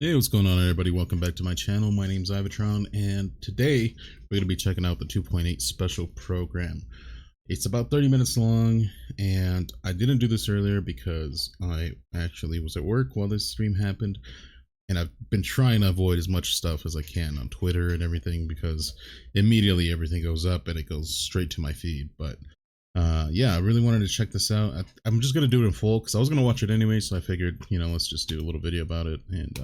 Hey, what's going on, everybody? Welcome back to my channel. My name's Ivatron, and today we're going to be checking out the 2.8 special program. It's about 30 minutes long, and I didn't do this earlier because I actually was at work while this stream happened, and I've been trying to avoid as much stuff as I can on Twitter and everything because immediately everything goes up and it goes straight to my feed. But yeah, I really wanted to check this out. I'm just going to do it in full because I was going to watch it anyway, so I figured, let's just do a little video about it, and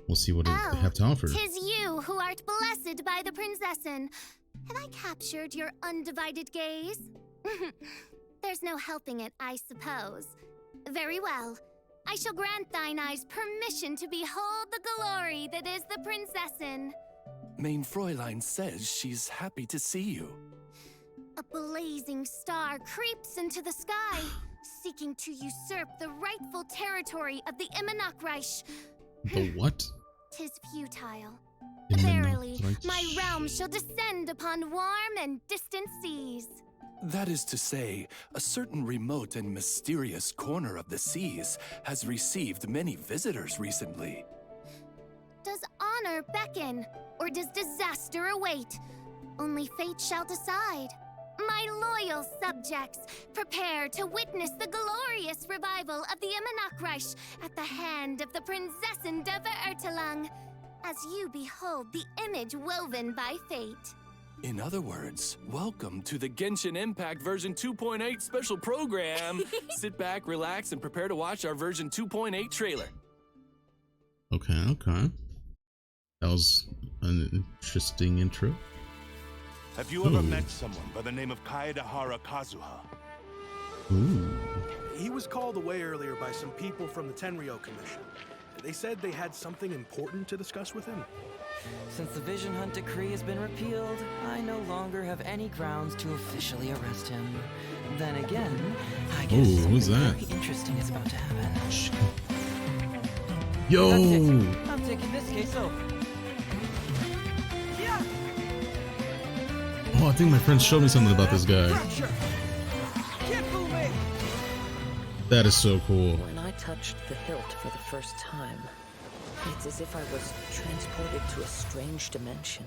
we'll see what they have to offer. 'Tis you who art blessed by the princessin. Have I captured your undivided gaze? There's no helping it, I suppose. Very well. I shall grant thine eyes permission to behold the glory that is the princessin. Mein Fräulein says she's happy to see you. A blazing star creeps into the sky, seeking to usurp the rightful territory of the Immonakreich. The what? 'Tis futile. Verily, my realm shall descend upon warm and distant seas. That is to say, a certain remote and mysterious corner of the seas has received many visitors recently. Does honor beckon, or does disaster await? Only fate shall decide. My loyal subjects, prepare to witness the glorious revival of the Immonakreich at the hand of the Princessin de Verertelung, as you behold the image woven by fate. In other words, welcome to the Genshin Impact version 2.8 special program. Sit back, relax, and prepare to watch our version 2.8 trailer. Okay. That was an interesting intro. Have you ever met someone by the name of Kaedahara Kazuha? Ooh. He was called away earlier by some people from the Tenryou Commission. They said they had something important to discuss with him. Since the Vision Hunt decree has been repealed, I no longer have any grounds to officially arrest him. Then again, I guess who's something that? very interesting is about to happen. Yo! That's it. I'm taking this case over. Oh, I think my friend showed me something about this guy. That is so cool. When I touched the hilt for the first time, it's as if I was transported to a strange dimension.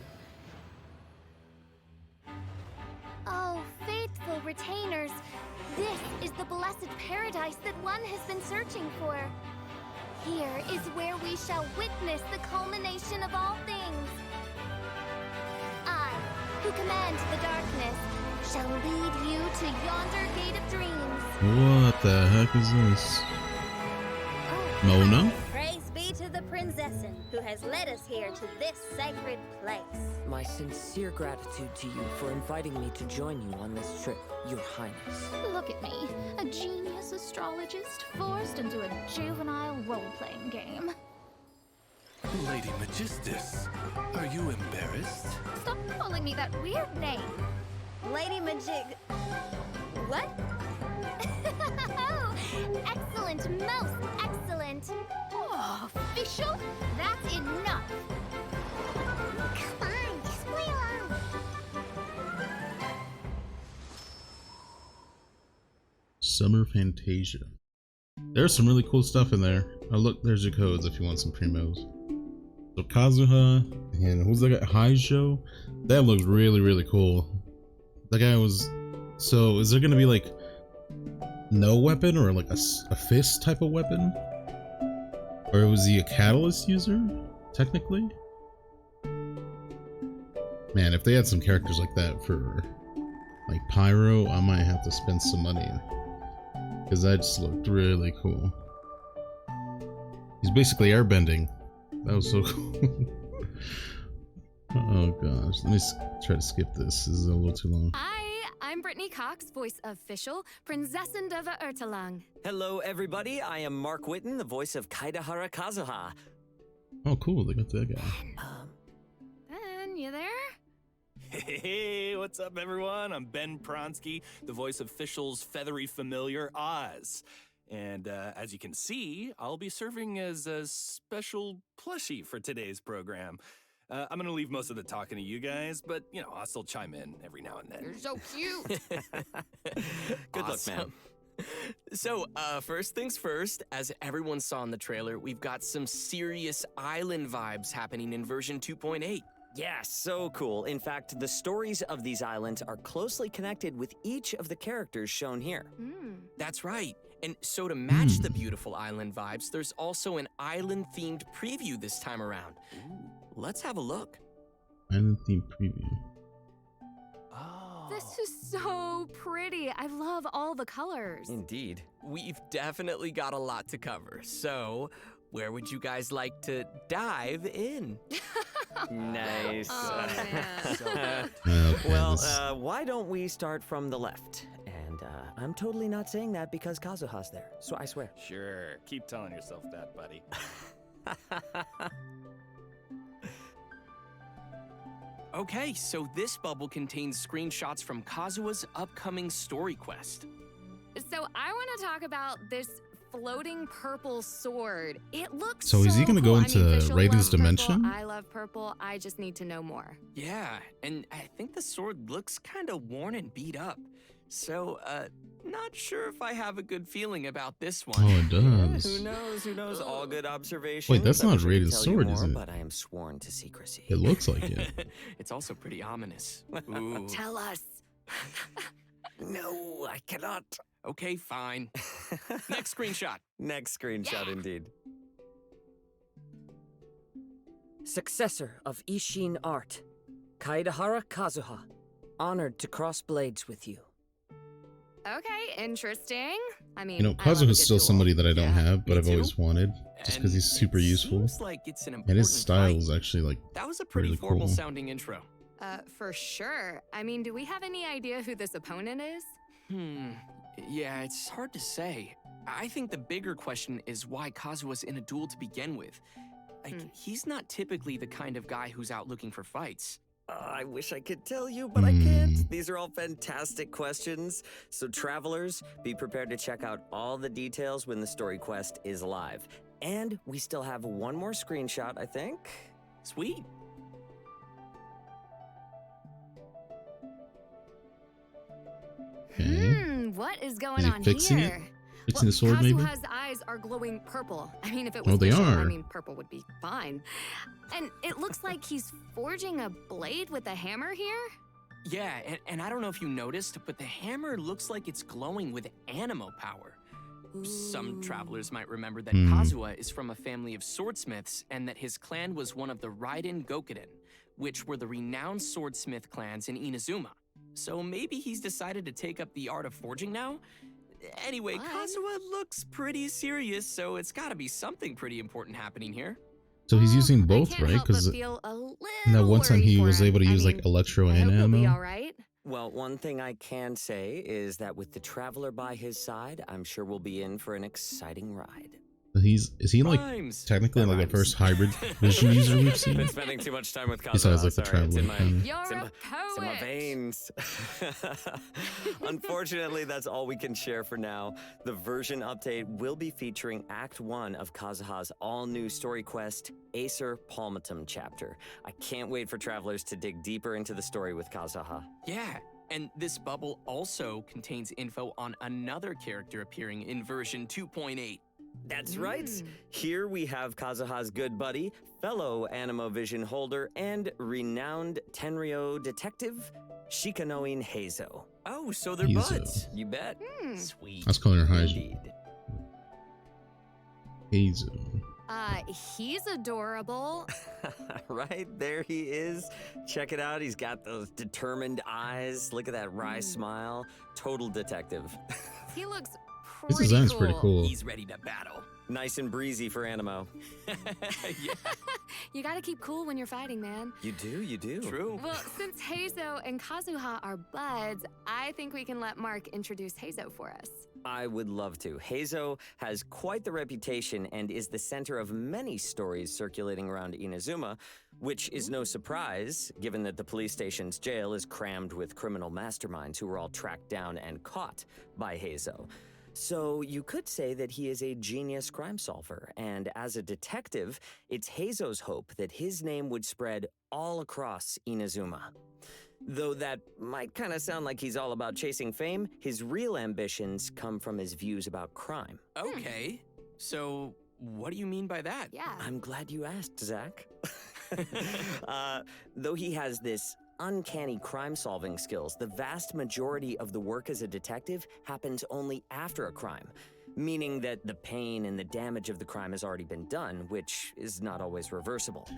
Oh, faithful retainers, this is the blessed paradise that one has been searching for. Here is where we shall witness the culmination of all things. I, who command the darkness, shall lead you to yonder gate of dreams. What the heck is this? Oh, Mona? Praise be to the princessin who has led us here to this sacred place. My sincere gratitude to you for inviting me to join you on this trip, Your Highness. Look at me, a genius astrologist forced into a juvenile role-playing game. Lady Magistus, are you embarrassed? Stop calling me that weird name. Lady Majig... What? Oh, excellent, most excellent. Oh, official? That's enough. Come on, just play along. Summer Fantasia. There's some really cool stuff in there. Oh look, there's your codes if you want some primos. So Kazuha, and who's that guy? Haijo? That looks really cool. That guy was... So is there gonna be like no weapon or like a fist type of weapon? Or was he a catalyst user, technically? Man, if they had some characters like that for like Pyro, I might have to spend some money. Because that just looked really cool. He's basically airbending. That was so cool. Oh gosh, let me try to skip this. This is a little too long. Hi, I'm Brittany Cox, voice official, Princessin de Verertelung. Hello, everybody. I am Mark Whitten, the voice of Kaedahara Kazuha. Oh cool, they got that guy. Ben, you there? Hey, what's up, everyone? I'm Ben Pronsky, the voice of Fischl's feathery familiar, Oz. And as you can see, I'll be serving as a special plushie for today's program. I'm going to leave most of the talking to you guys, but, I'll still chime in every now and then. You're so cute. Good luck, man. So, first things first, as everyone saw in the trailer, we've got some serious island vibes happening in version 2.8. Yeah, so cool. In fact, the stories of these islands are closely connected with each of the characters shown here. That's right. And so to match the beautiful island vibes, there's also an island-themed preview this time around. Let's have a look. Island theme preview. This is so pretty. I love all the colors. Indeed. We've definitely got a lot to cover, so where would you guys like to dive in? Nice. Oh, man. Okay, Well, why don't we start from the left? And I'm totally not saying that because Kazuha's there, so I swear. Sure, keep telling yourself that, buddy. Okay, so this bubble contains screenshots from Kazuha's upcoming story quest. So I want to talk about this floating purple sword. It looks So is he gonna cool. go into Fischl Raiden's loves purple, dimension? I love purple. I just need to know more. Yeah, and I think the sword looks kind of worn and beat up. So, not sure if I have a good feeling about this one. Oh, it does. Who knows? Who knows? All good observations. Wait, that's I not wish I could Raiden's tell you sword, more, is it? But I am sworn to secrecy. It looks like it. It's also pretty ominous. Ooh. Tell us. No, I cannot. Okay, fine. Next screenshot. Next screenshot, indeed. Successor of Ishin art, Kaidahara Kazuha, honored to cross blades with you. Okay, interesting. I mean, You know, I love a Kazuha's good still duel. somebody that I don't have, but me I've always too. wanted, just because he's super it useful. Seems like it's an And important his style fight. is actually like That was a pretty really formal cool. sounding intro. For sure. I mean, do we have any idea who this opponent is? Yeah, it's hard to say. I think the bigger question is why Kazuha's in a duel to begin with. Like, he's not typically the kind of guy who's out looking for fights. I wish I could tell you, but I can't. These are all fantastic questions. So travelers, be prepared to check out all the details when the story quest is live. And we still have one more screenshot, I think. Sweet. Okay. What is going Is he on fixing it? here? Fixing the sword, maybe? Kazuha's eyes are glowing purple. I mean, if it Oh, was they Fischl, I are. mean, purple would be fine. And it looks like he's forging a blade with a hammer here. Yeah, and I don't know if you noticed, but the hammer looks like it's glowing with animo power. Some travelers might remember that Kazuha is from a family of swordsmiths and that his clan was one of the Raiden Gokuden, which were the renowned swordsmith clans in Inazuma. So maybe he's decided to take up the art of forging now? Anyway, Kazuha looks pretty serious, so it's gotta be something pretty important happening here. So he's using both, Can't right? help but Because feel a little that one time worried he for was him. able to use I like mean, electro I and hope he'll be ammo. all right. Well, one thing I can say is that with the traveler by his side, I'm sure we'll be in for an exciting ride. Is he like Rhymes. technically like the first hybrid vision user we've seen? Been spending too much time with Kazuha. Besides like the Sorry, it's in traveler. my, You're it's in a my- it's in my poet. veins. Unfortunately, that's all we can share for now. The version update will be featuring Act 1 of Kazuha's all-new story quest, Acer Palmatum chapter. I can't wait for travelers to dig deeper into the story with Kazuha. Yeah, and this bubble also contains info on another character appearing in version 2.8. That's right. Here we have Kazuha's good buddy, fellow Animo Vision holder, and renowned Tenryo detective, Shikanoin Heizo. Oh, so they're Heizo. buds. You bet. Sweet. I was calling her Heizo. Indeed. Heizo. He's adorable. Right, there he is. Check it out. He's got those determined eyes. Look at that wry smile. Total detective. He looks His pretty design's cool. pretty cool. He's ready to battle. Nice and breezy for Animo. Yeah, You gotta keep cool when you're fighting, man. You do, you do. true. Well, since Heizo and Kazuha are buds, I think we can let Mark introduce Heizo for us. I would love to. Heizo has quite the reputation and is the center of many stories circulating around Inazuma, which is no surprise, given that the police station's jail is crammed with criminal masterminds who were all tracked down and caught by Heizo. So you could say that he is a genius crime solver, and as a detective, it's Heizo's hope that his name would spread all across Inazuma. Though that might kind of sound like he's all about chasing fame, his real ambitions come from his views about crime. Okay, so what do you mean by that? Yeah. I'm glad you asked, Zach. Though he has this uncanny crime-solving skills, the vast majority of the work as a detective happens only after a crime, meaning that the pain and the damage of the crime has already been done, which is not always reversible.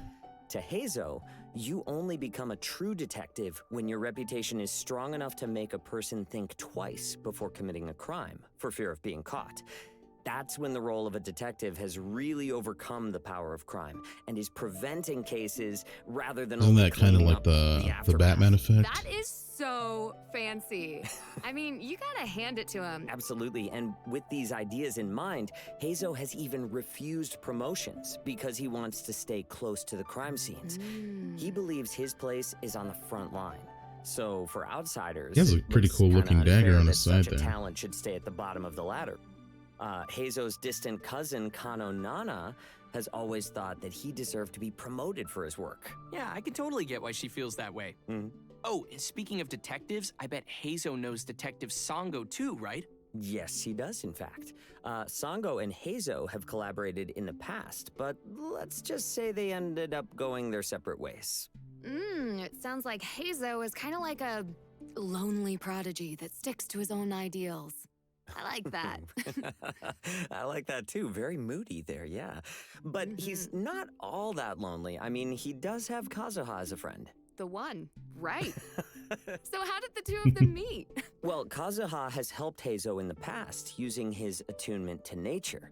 To Hazo, you only become a true detective when your reputation is strong enough to make a person think twice before committing a crime for fear of being caught. That's when the role of a detective has really overcome the power of crime and is preventing cases rather than Isn't only that kind of cleaning like up the aftermath. Batman effect? That is so fancy. I mean, you gotta hand it to him. Absolutely, and with these ideas in mind, Hazo has even refused promotions because he wants to stay close to the crime scenes. He believes his place is on the front line. So for outsiders, He has a it pretty looks cool kinda looking unfair dagger on that his side such a there. talent should stay at the bottom of the ladder. Hazo's distant cousin, Kano Nana, has always thought that he deserved to be promoted for his work. Yeah, I can totally get why she feels that way. Oh, and speaking of detectives, I bet Hazo knows Detective Sango too, right? Yes, he does, in fact. Sango and Hazo have collaborated in the past, but let's just say they ended up going their separate ways. It sounds like Hazo is kind of like a lonely prodigy that sticks to his own ideals. I like that. I like that too. Very moody there, yeah. But he's not all that lonely. I mean, he does have Kazuha as a friend. The one, right. So how did the two of them meet? Well, Kazuha has helped Hazo in the past using his attunement to nature.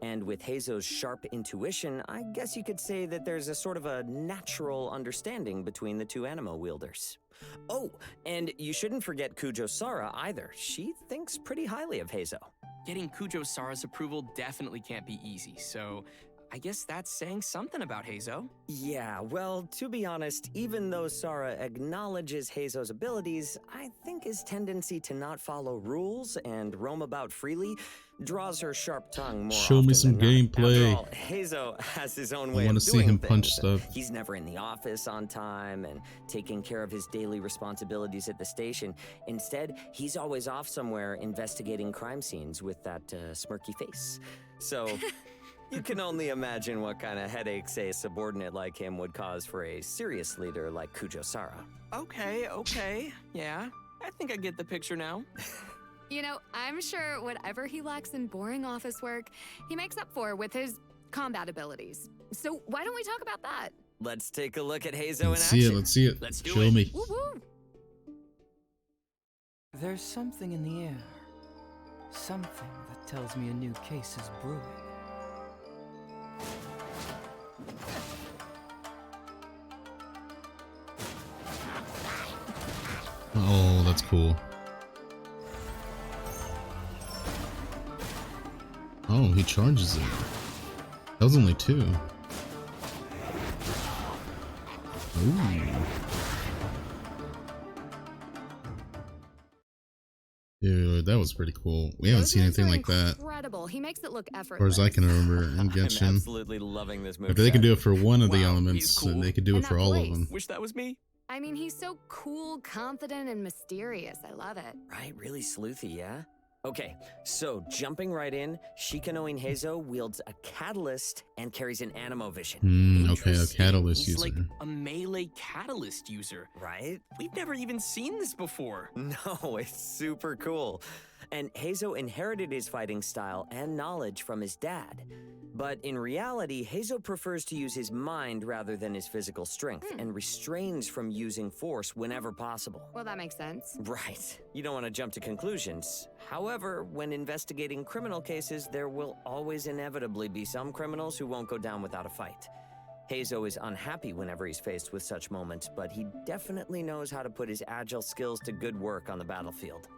And with Hazo's sharp intuition, I guess you could say that there's a sort of a natural understanding between the two animo wielders. Oh, and you shouldn't forget Kujo Sara either. She thinks pretty highly of Hazo. Getting Kujo Sara's approval definitely can't be easy, so I guess that's saying something about Hazo. Yeah, well, to be honest, even though Sara acknowledges Hazo's abilities, I think his tendency to not follow rules and roam about freely draws her sharp tongue more Show often me some than not. gameplay. After all, Hazo has his own way I want of to see doing him punch things. stuff. He's never in the office on time and taking care of his daily responsibilities at the station. Instead, he's always off somewhere investigating crime scenes with that smirky face. So you can only imagine what kind of headaches a subordinate like him would cause for a serious leader like Kujo Sara. Okay. Yeah, I think I get the picture now. You know, I'm sure whatever he lacks in boring office work, he makes up for with his combat abilities. So why don't we talk about that? Let's take a look at Hazo in Let's action. see it. Let's see it. Let's do Show it. me. Woo woo! There's something in the air. Something that tells me a new case is brewing. Oh, that's cool. Oh, he charges it. That was only 2. Ooh. Dude, that was pretty cool. We haven't Those seen moves anything are like that, incredible. He makes it look as effortless. far as I can remember in I'm Genshin. absolutely loving this movie. If they can do it for one of the Wow, elements, he's cool. then they could do And it for that all of voice. them. Wish that was me. I mean, he's so cool, confident, and mysterious. I love it. Right, really sleuthy, yeah? Okay, so jumping right in, Shikanoin Hazo wields a catalyst and carries an animo vision. Okay, a Interesting. catalyst He's user. like a melee catalyst user. Right? We've never even seen this before. No, it's super cool. And Hazo inherited his fighting style and knowledge from his dad. But in reality, Hazo prefers to use his mind rather than his physical strength and restrains from using force whenever possible. Well, that makes sense. Right. You don't want to jump to conclusions. However, when investigating criminal cases, there will always inevitably be some criminals who won't go down without a fight. Hazo is unhappy whenever he's faced with such moments, but he definitely knows how to put his agile skills to good work on the battlefield.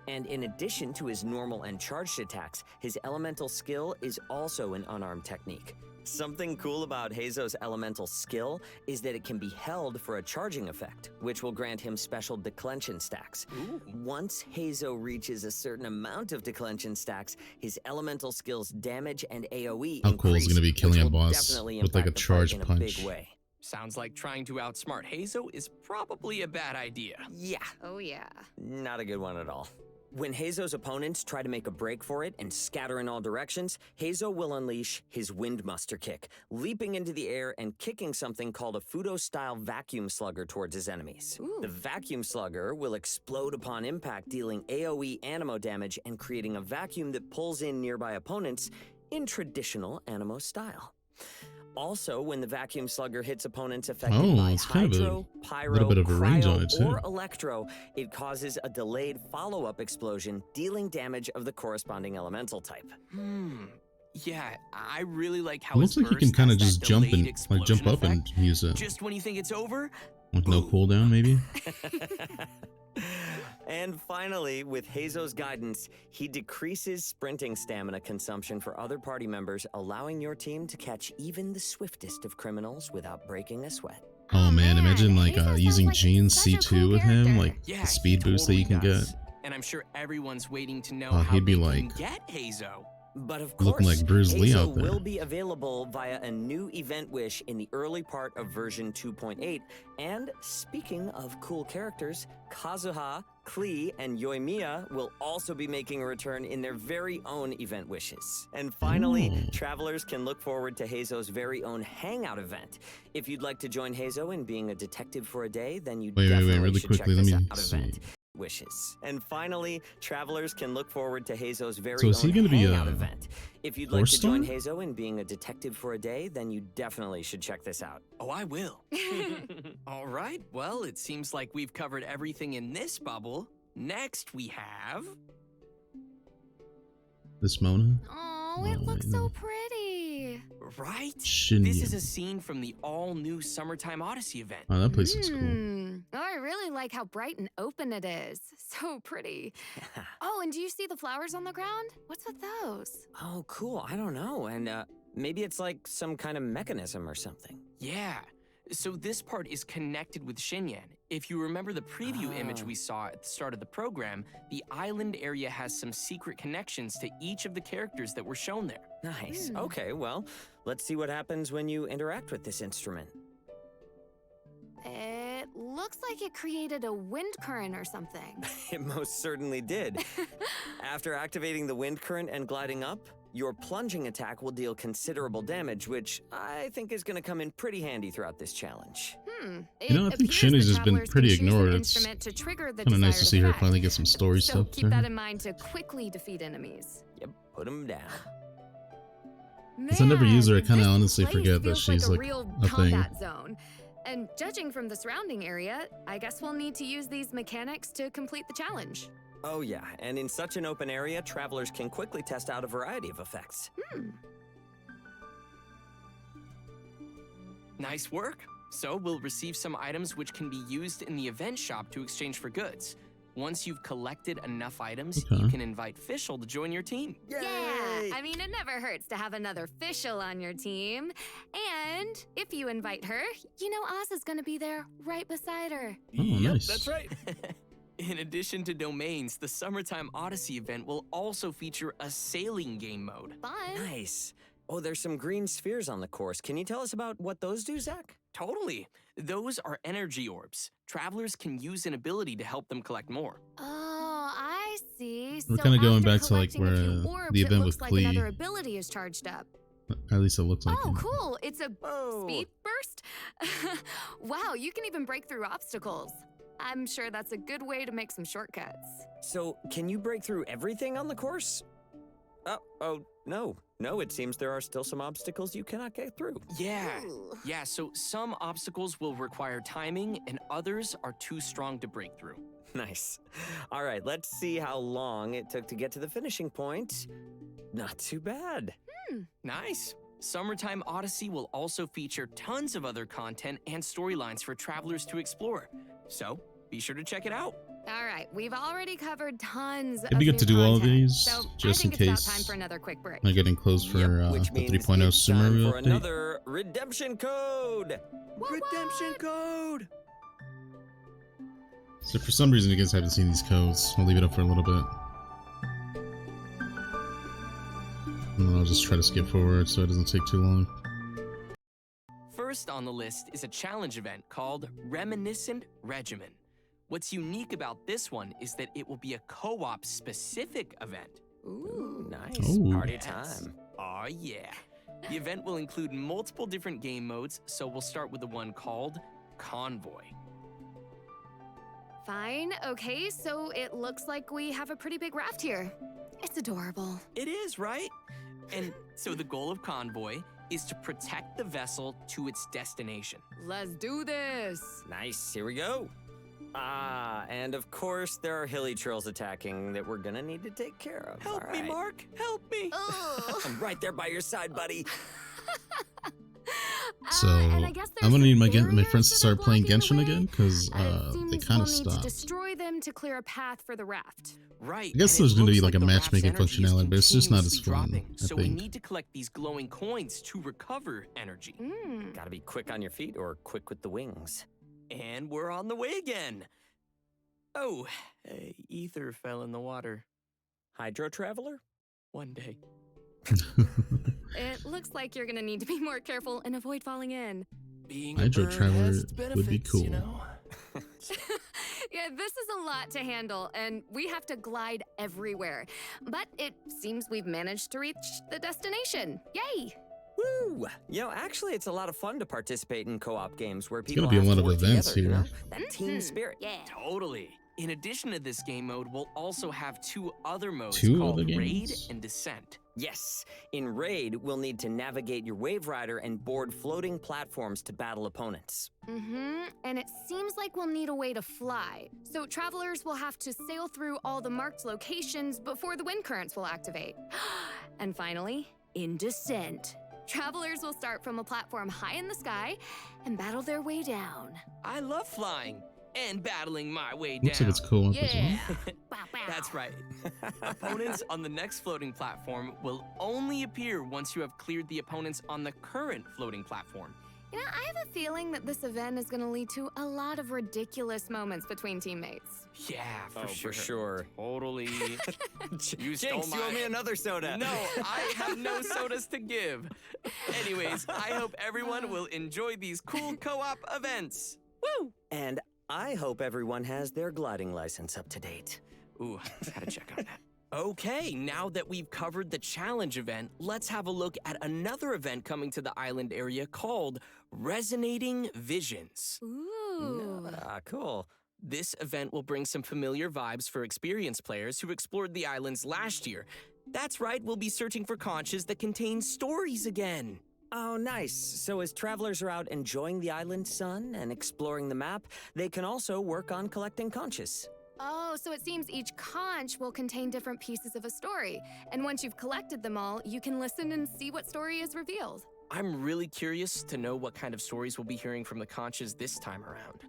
And in addition to his normal and charged attacks, his elemental skill is also an unarmed technique. Something cool about Hazo's elemental skill is that it can be held for a charging effect, which will grant him special declension stacks. Once Hazo reaches a certain amount of declension stacks, his elemental skill's damage and AoE How cool is it increase, gonna be killing which a will boss definitely with like a impact the fight charge in a punch? big way. Sounds like trying to outsmart Hazo is probably a bad idea. Yeah. Oh, yeah. Not a good one at all. When Hazo's opponents try to make a break for it and scatter in all directions, Hazo will unleash his Windmuster kick, leaping into the air and kicking something called a Fudo-style vacuum slugger towards his enemies. Ooh. The vacuum slugger will explode upon impact, dealing AoE animo damage and creating a vacuum that pulls in nearby opponents in traditional animo style. Also, when the vacuum slugger hits opponents affected by it's kind hydro, of a pyro, little bit of a range on it cryo, too. or electro, it causes a delayed follow-up explosion, dealing damage of the corresponding elemental type. Yeah, I really like how It looks like you can kind of just jump and like jump up and use it. Just when you think it's over, With no cooldown, maybe. And finally, with Hazo's guidance, he decreases sprinting stamina consumption for other party members, allowing your team to catch even the swiftest of criminals without breaking a sweat. Oh man, imagine like using Gene's C2 with him, like yeah, the speed boost that you can does. get. And I'm sure everyone's waiting to know Oh, how he'd be they like- can get Hazo. But of Looking course, like Bruce Lee Hazo out there. will be available via a new event wish in the early part of version 2.8. And speaking of cool characters, Kazuha, Klee, and Yoimiya will also be making a return in their very own event wishes. And finally, travelers can look forward to Hazo's very own hangout event. If you'd like to join Hazo in being a detective for a day, then you definitely really should quickly, check let this me out see. event. Wishes. And finally, travelers can look forward to Hazo's very So is he own gonna be hangout a event. If you'd like to join four-star? Hazo in being a detective for a day, then you definitely should check this out. Oh, I will. All right, well, it seems like we've covered everything in this bubble. Next, we have... This Mona? Oh, it looks so pretty. Right? Shinya. This is a scene from the all-new Summertime Odyssey event. Oh, that place is cool. Oh, I really like how bright and open it is. So pretty. Oh, and do you see the flowers on the ground? What's with those? Oh, cool. I don't know. And maybe it's like some kind of mechanism or something. Yeah. So this part is connected with Shinyan. If you remember the preview image we saw at the start of the program, the island area has some secret connections to each of the characters that were shown there. Nice. Okay, well, let's see what happens when you interact with this instrument. It looks like it created a wind current or something. It most certainly did. After activating the wind current and gliding up, your plunging attack will deal considerable damage, which I think is going to come in pretty handy throughout this challenge. You know, I think Shinny's has been pretty ignored. It's kind of nice to see her finally get some story So stuff. keep that in mind to quickly defeat enemies. Yep, put them down. Since I never use her, I kind of honestly place forget that feels she's like like a real a thing. combat zone. And judging from the surrounding area, I guess we'll need to use these mechanics to complete the challenge. Oh yeah, and in such an open area, travelers can quickly test out a variety of effects. Nice work. So we'll receive some items which can be used in the event shop to exchange for goods. Once you've collected enough items, you can invite Fischl to join your team. Yeah, I mean, it never hurts to have another Fischl on your team. And if you invite her, you know Oz is gonna be there right beside her. Oh, nice. That's right. In addition to domains, the Summertime Odyssey event will also feature a sailing game mode. Fun. Nice. Oh, there's some green spheres on the course. Can you tell us about what those do, Zach? Totally. Those are energy orbs. Travelers can use an ability to help them collect more. Oh, I see. We're So kind of going after back to like collecting a where few orbs, the it event looks with like Klee. another ability is charged up. At least it looks like Oh, it. cool. It's a speed burst? Wow, you can even break through obstacles. I'm sure that's a good way to make some shortcuts. So, can you break through everything on the course? No, it seems there are still some obstacles you cannot get through. Yeah, so some obstacles will require timing and others are too strong to break through. Nice. All right, let's see how long it took to get to the finishing point. Not too bad. Nice. Summertime Odyssey will also feature tons of other content and storylines for travelers to explore. So, be sure to check it out. All right, we've already covered tons Maybe of get to new do all of content, these, so just I in think it's about case time for another quick break. I'm getting close for Which the means 3.0 it's time Sumeru for update. another redemption code. Redemption code. So for some reason you guys haven't seen these codes. I'll leave it up for a little bit. And then I'll just try to skip forward so it doesn't take too long. First on the list is a challenge event called Reminiscent Regimen. What's unique about this one is that it will be a co-op specific event. Ooh, nice. Ooh. Party time. Oh yeah. The event will include multiple different game modes, so we'll start with the one called Convoy. Fine, okay, so it looks like we have a pretty big raft here. It's adorable. It is, right? And so the goal of Convoy is to protect the vessel to its destination. Let's do this. Nice, here we go. Ah, and of course there are hilly trolls attacking that we're gonna need to take care of. Help me, Mark, help me. I'm right there by your side, buddy. So and I guess I'm gonna need my friends to that start are playing blocking Genshin the again because it they seems kind of we'll need to stopped. destroy them to clear a path for the raft. Right. I guess and it there's gonna be looks like a the raft's matchmaking energy is functionality, but it's just not as continuously fun, dropping, I so we think. need to collect these glowing coins to recover energy. Gotta be quick on your feet or quick with the wings. And we're on the way again. Oh, ether fell in the water. Hydro Traveler? One day. It looks like you're gonna need to be more careful and avoid falling in. Being Hydro a bird Traveler has its would be benefits, cool. you know? Yeah, this is a lot to handle, and we have to glide everywhere. But it seems we've managed to reach the destination. Yay! Woo! You know, actually, it's a lot of fun to participate in co-op games where gonna people be a have lot to of work events together, you here. know? That team spirit. Yeah. Totally. In addition to this game mode, we'll also have two other modes Two called other Raid games? and Descent. Yes, in Raid, we'll need to navigate your Wave Rider and board floating platforms to battle opponents. And it seems like we'll need a way to fly. So travelers will have to sail through all the marked locations before the wind currents will activate. And finally, in Descent. Travelers will start from a platform high in the sky and battle their way down. I love flying and battling my way Looks down. like it's cool. As well. That's right. Opponents on the next floating platform will only appear once you have cleared the opponents on the current floating platform. You know, I have a feeling that this event is going to lead to a lot of ridiculous moments between teammates. Yeah, For sure. Totally. You stole Jinx, you owe me another soda. No, I have no sodas to give. Anyways, I hope everyone will enjoy these cool co-op events. Woo! And I hope everyone has their gliding license up to date. Ooh, gotta check on that. Okay, now that we've covered the challenge event, let's have a look at another event coming to the island area called Resonating Visions. Ooh. Ah, cool. This event will bring some familiar vibes for experienced players who explored the islands last year. That's right, we'll be searching for conches that contain stories again. Oh, nice. So as travelers are out enjoying the island sun and exploring the map, they can also work on collecting conches. Oh, so it seems each conch will contain different pieces of a story. And once you've collected them all, you can listen and see what story is revealed. I'm really curious to know what kind of stories we'll be hearing from the conches this time around.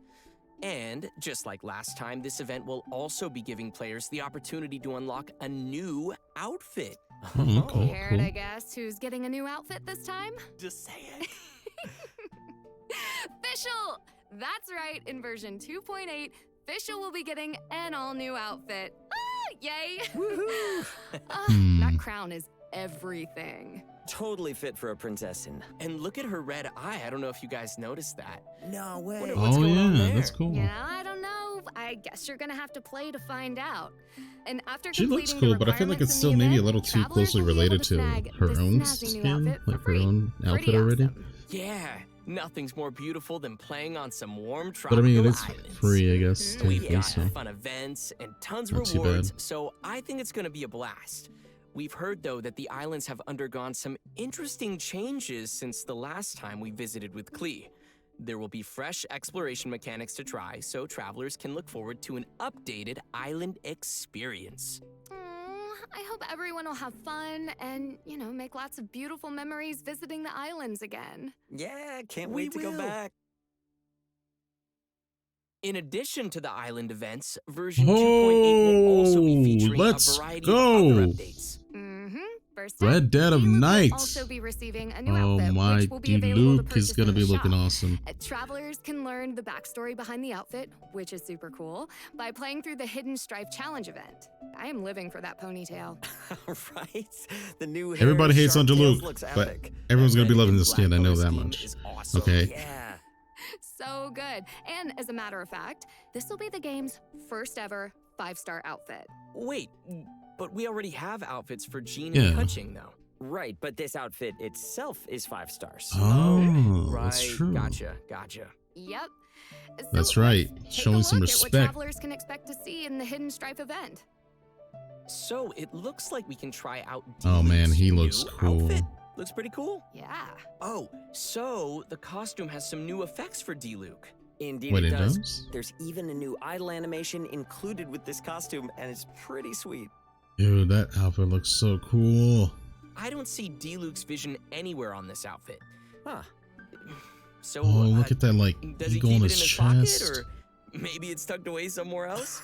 And, just like last time, this event will also be giving players the opportunity to unlock a new outfit. Cool, Cared, I guess, who's getting a new outfit this time? Just say it. Fischl! That's right, in version 2.8, Fischl will be getting an all-new outfit. Ah, yay! Woohoo! That crown is everything. Totally fit for a princessin. And look at her red eye. I don't know if you guys noticed that. No way. What's going on there? That's cool. Yeah, I don't know. I guess you're gonna have to play to find out. And after She looks completing the cool, but I feel like it's requirements in still the maybe a event, little too travelers closely will be able related to snag her this own snazzy new skin, outfit for like her free. own outfit Pretty already. awesome. Yeah, nothing's more beautiful than playing on some warm But I tropical mean, it's islands. free, I guess. We've Technically, got so. fun events and tons of Not too rewards, bad. so I think it's going to be a blast. We've heard, though, that the islands have undergone some interesting changes since the last time we visited with Klee. There will be fresh exploration mechanics to try, so travelers can look forward to an updated island experience. I hope everyone will have fun and, you know, make lots of beautiful memories visiting the islands again. Yeah, can't wait to go will. back. In addition to the island events, version 2.8 will also be featuring let's a variety go. of other updates. First Red up, Dead of you will Night. also be receiving a new Oh outfit, my, which will be available to Diluc purchase is gonna in be the looking shop. awesome. Travelers can learn the backstory behind the outfit, which is super cool, by playing through the Hidden Strife Challenge event. I am living for that ponytail. Right? The new Everybody hair hates on sharp tails Diluc, looks but epic. everyone's gonna be Red loving and this skin. I black know color that scheme much. is awesome. awesome. Okay. Yeah. So good. And as a matter of fact, this will be the game's first ever 5-star outfit. Wait, but we already have outfits for Jean Yeah. and Hutching, though. Right, but this outfit itself is 5 stars. Oh, Right, that's true. gotcha. Yep. So That's right. let's take Showing a some look at what respect. travelers can expect to see in the Hidden Stripe event. So it looks like we can try out Oh man, Diluc's he looks new cool. outfit. Looks pretty cool. Yeah. Oh, so the costume has some new effects for Diluc. Indeed Wait, it it does. does? There's even a new idle animation included with this costume, and it's pretty sweet. Dude, that outfit looks so cool. I don't see Diluc's vision anywhere on this outfit. Huh. So, Oh, look at that, like, does he eagle keep on it in his his chest. pocket, or maybe it's tucked away somewhere else?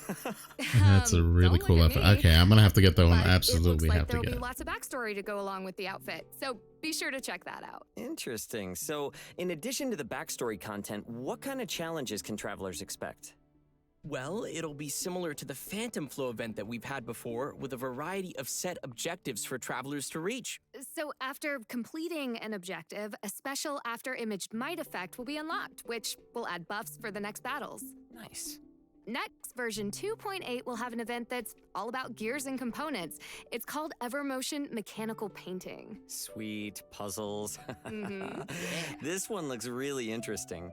That's a really don't cool look at outfit. me. Okay, I'm gonna have to get that one. But Absolutely it looks like have to there'll get be it. lots of backstory to go along with the outfit, so be sure to check that out. Interesting. So, in addition to the backstory content, what kind of challenges can travelers expect? Well, it'll be similar to the Phantom Flow event that we've had before, with a variety of set objectives for travelers to reach. So after completing an objective, a special after-imaged might effect will be unlocked, which will add buffs for the next battles. Nice. Next, version 2.8 will have an event that's all about gears and components. It's called Evermotion Mechanical Painting. Sweet puzzles. Mhm. This one looks really interesting.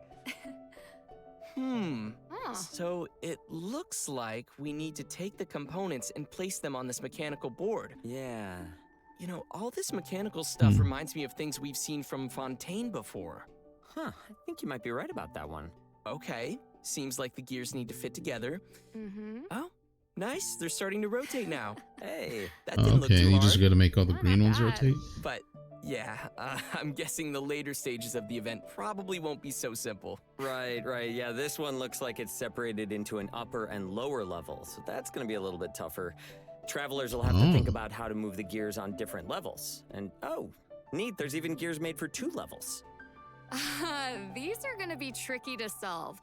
So it looks like we need to take the components and place them on this mechanical board. Yeah. You know, all this mechanical stuff reminds me of things we've seen from Fontaine before. Huh, I think you might be right about that one. Okay, seems like the gears need to fit together. Mm-hmm. Oh, nice, they're starting to rotate now. Hey, that didn't look Okay, too you hard. just gotta make all the Not green ones bad. rotate. But yeah, I'm guessing the later stages of the event probably won't be so simple. Right. Yeah, this one looks like it's separated into an upper and lower level, so that's gonna be a little bit tougher. Travelers will have to think about how to move the gears on different levels. And oh, neat, there's even gears made for 2 levels. These are going to be tricky to solve.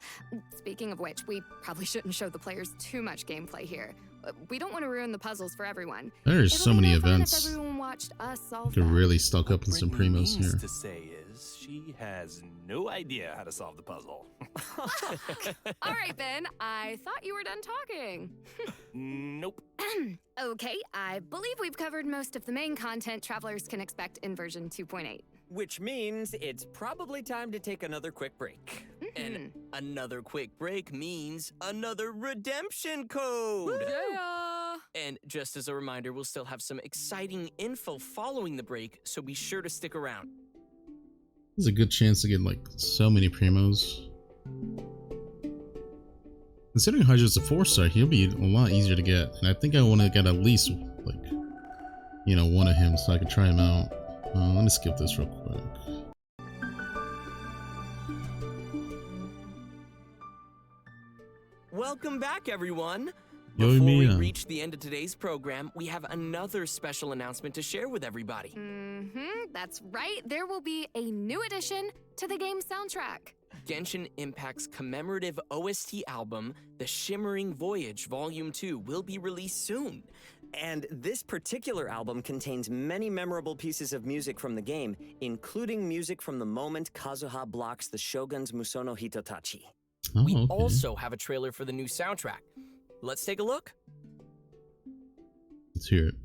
Speaking of which, we probably shouldn't show the players too much gameplay here. We don't want to ruin the puzzles for everyone. There's It'll so be many more fun events. If everyone watched us solve Could them. really stock up in some Brittany primos means here. to say is she has no idea how to solve the puzzle. All right, Ben, I thought you were done talking. Nope. Okay, I believe we've covered most of the main content travelers can expect in version 2.8. Which means it's probably time to take another quick break. And another quick break means another redemption code. Yeah. And just as a reminder, we'll still have some exciting info following the break, so be sure to stick around. There's a good chance to get like so many primos. Considering Hydro's a 4-star, he'll be a lot easier to get. And I think I want to get at least like, you know, one of him so I can try him out. Let me skip this real quick. Welcome back, everyone. Yo, Before we Mia. reach the end of today's program, we have another special announcement to share with everybody. That's right. There will be a new addition to the game's soundtrack. Genshin Impact's commemorative OST album, The Shimmering Voyage Volume 2, will be released soon. And this particular album contains many memorable pieces of music from the game, including music from the moment Kazuha blocks the Shogun's Musono Hitotachi. Oh, We okay. also have a trailer for the new soundtrack. Let's take a look. Let's hear it.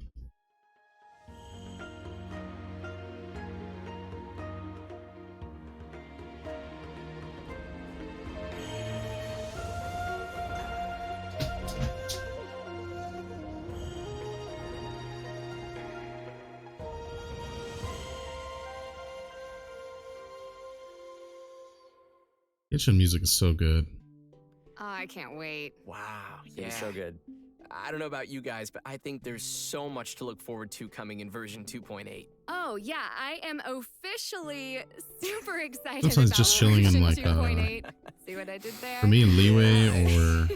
Genshin music is so good. Oh, I can't wait. Wow, It was so good. I don't know about you guys, but I think there's so much to look forward to coming in version 2.8. Oh, yeah, I am officially super excited Sometimes about just chilling in, version like, 2.8. See what I did there? For me and Leeway, or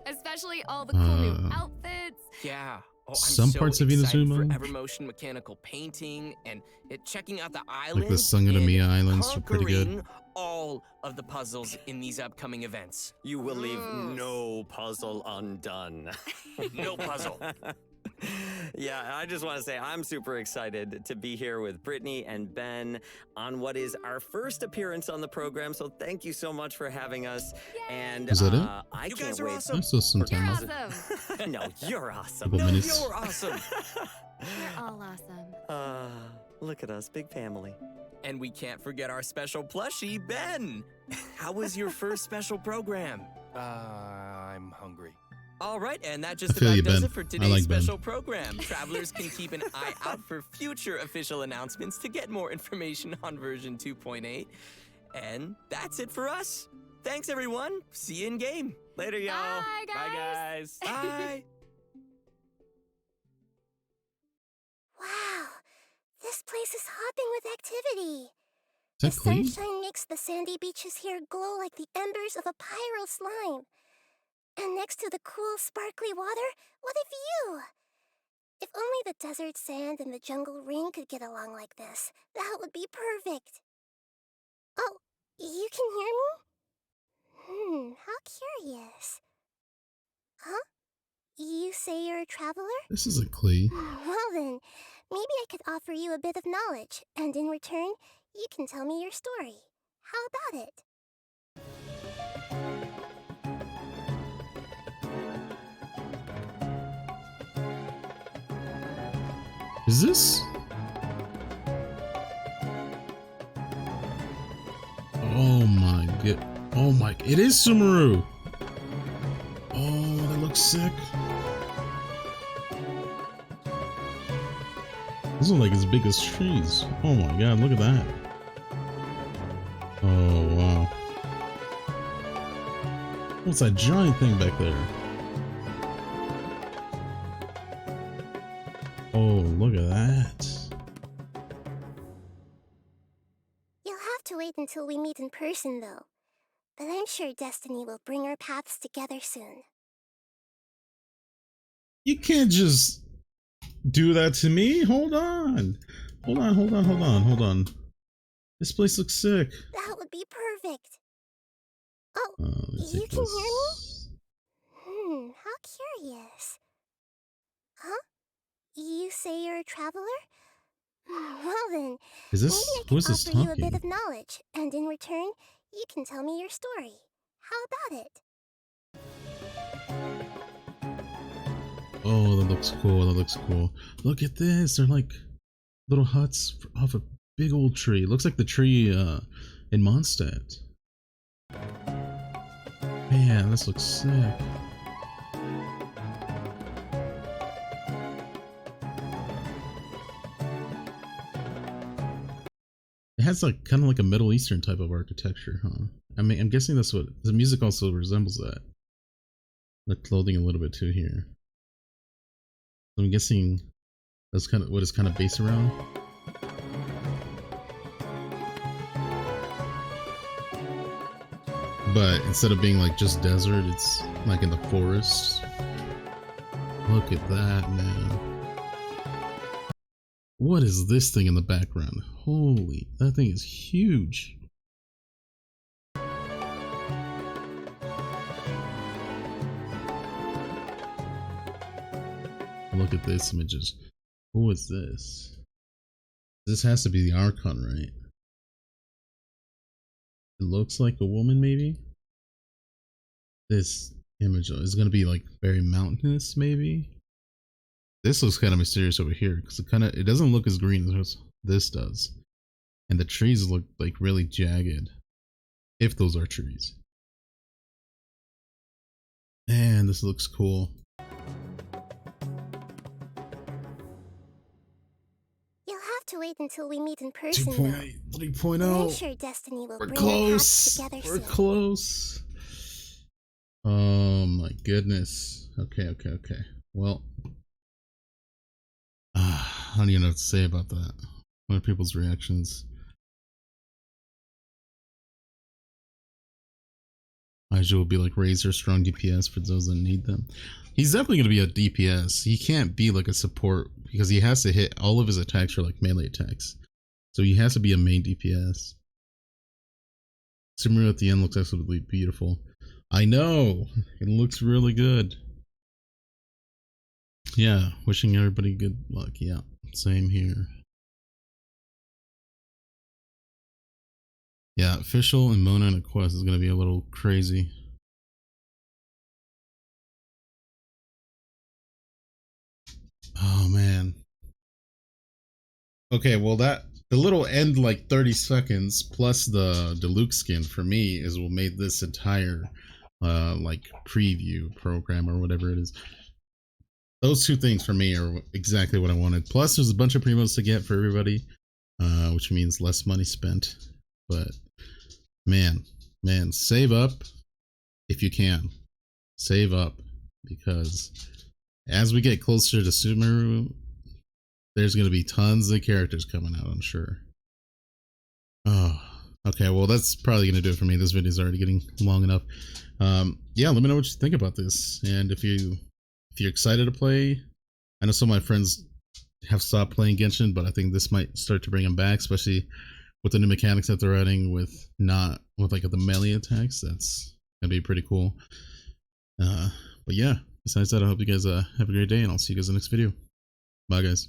Especially all the cool new outfits. Yeah. Oh, I'm Some so parts of excited for Inazuma. Evermotion mechanical painting and checking out the island. like the Sangonomiya Islands are pretty good. Conquering all of the puzzles in these upcoming events. You will leave no puzzle undone. No puzzle. Yeah, I just want to say I'm super excited to be here with Brittany and Ben on what is our first appearance on the program. So thank you so much for having us. And Is that it? I You can't guys are wait. awesome. There's still some time You're left. awesome. No, you're awesome. Couple No, minutes. you're awesome. You're all awesome. Look at us, big family. And we can't forget our special plushie, Ben. How was your first special program? I'm hungry. All right, and that just I feel about you, does Ben. it for I today's like Ben. special program. Travelers can keep an eye out for future official announcements to get more information on version 2.8. And that's it for us. Thanks, everyone. See you in game. Later, y'all. Bye, guys. Bye, guys. Bye. Wow, this place is hopping with activity. Is that The clean? sunshine makes the sandy beaches here glow like the embers of a pyro slime. And next to the cool, sparkly water, what a view! If only the desert sand and the jungle ring could get along like this, that would be perfect. Oh, you can hear me? How curious. Huh? You say you're a traveler? This isn't clean. Well then, maybe I could offer you a bit of knowledge, and in return, you can tell me your story. How about it? Is this? Oh my god. Oh my. It is Sumeru. Oh, that looks sick. Those are like as big as trees. Oh my god, look at that. Oh wow. What's that giant thing back there? Oh, look at that. You'll have to wait until we meet in person, though. But I'm sure destiny will bring our paths together soon. You can't just do that to me. Hold on. Hold on. This place looks sick. That would be perfect. Oh, Let's you take can this. hear me? How curious. Huh? You say you're a traveler? Well then, Is this? maybe I Who can is this offer you a talking? bit of knowledge, and in return, you can tell me your story. How about it? Oh, that looks cool. Look at this. They're like little huts off a big old tree. It looks like the tree in Mondstadt. Man, this looks sick. It has like kind of like a Middle Eastern type of architecture, huh? I mean, I'm guessing that's what the music also resembles that. The clothing a little bit too here. I'm guessing that's kind of what it's kind of based around. But instead of being like just desert, it's like in the forest. Look at that, man. What is this thing in the background? Holy, that thing is huge. Look at this images. Who is this? This has to be the Archon, right? It looks like a woman, maybe? This image is going to be like very mountainous, maybe? This looks kind of mysterious over here because it doesn't look as green as this does. And the trees look like really jagged. If those are trees. And this looks cool. You'll have to wait until we meet in person. 2.8, 3.0. I'm sure destiny will We're bring our paths close. together We're soon. close. Oh my goodness. Okay. Well, I don't even know what to say about that. What are people's reactions? Aiju will be like Razor, strong DPS for those that need them. He's definitely going to be a DPS. He can't be like a support because he has to hit all of his attacks are like melee attacks. So he has to be a main DPS. Sumeru at the end looks absolutely beautiful. I know. It looks really good. Yeah, wishing everybody good luck. Yeah, same here. Yeah, official and Mona and a quest is gonna be a little crazy. Oh man. Okay, well the little end like 30 seconds plus the Diluc skin for me is what made this entire like preview program or whatever it is. Those two things for me are exactly what I wanted. Plus there's a bunch of primos to get for everybody, which means less money spent. But man, save up if you can. Save up, because as we get closer to Sumeru, there's going to be tons of characters coming out, I'm sure. Oh, okay. Well, that's probably going to do it for me. This video is already getting long enough. Yeah, let me know what you think about this, and if you're excited to play. I know some of my friends have stopped playing Genshin, but I think this might start to bring them back, especially with the new mechanics that they're adding with like the melee attacks. That's gonna be pretty cool. But yeah, besides that, I hope you guys have a great day, and I'll see you guys in the next video. Bye, guys.